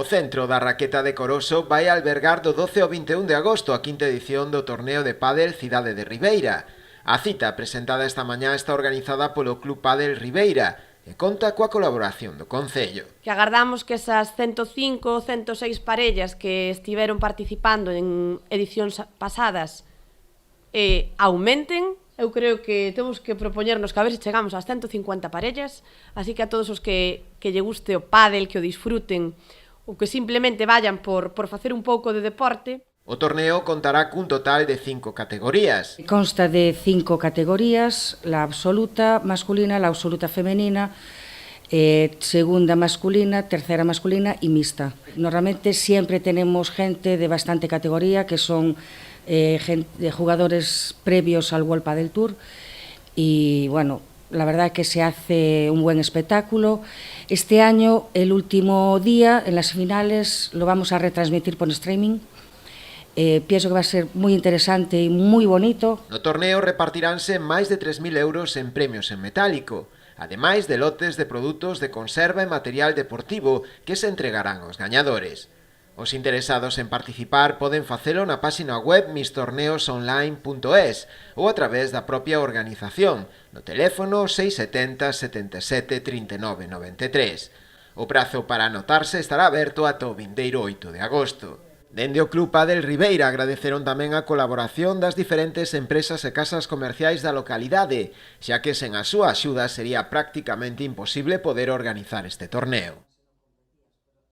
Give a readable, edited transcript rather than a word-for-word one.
O centro da Raqueta de Coroso vai albergar do 12 ao 21 de agosto a quinta edición do torneo de pádel Cidade de Ribeira. A cita presentada esta mañá está organizada polo Club Pádel Ribeira e conta coa colaboración do Concello. Que agardamos que esas 105 ou 106 parellas que estiveron participando en edicións pasadas aumenten. Eu creo que temos que propoñernos que a ver se chegamos ás 150 parellas, así que a todos os que lle guste o pádel, que o disfruten, ou que simplemente vayan por facer un pouco de deporte. O torneo contará cun total de 5 categorías. Consta de 5 categorías, la absoluta masculina, la absoluta femenina, segunda masculina, tercera masculina y mixta. Normalmente siempre tenemos gente de bastante categoría, que son jugadores previos al World Padel Tour, y bueno, la verdad que se hace un buen espectáculo. Este año, el último día, en las finales, lo vamos a retransmitir por streaming. Pienso que va a ser moi interesante e moi bonito. No torneo repartiránse máis de 3.000 euros en premios en metálico, ademais de lotes de produtos de conserva e material deportivo que se entregarán aos gañadores. Os interesados en participar poden facelo na páxina web mistorneosonline.es ou a través da propia organización, no teléfono 670 77 39 93. O prazo para anotarse estará aberto ata o vindeiro 8 de agosto. Dende o Club Pádel Ribeira agradeceron tamén a colaboración das diferentes empresas e casas comerciais da localidade, xa que sen a súa axuda sería prácticamente imposible poder organizar este torneo.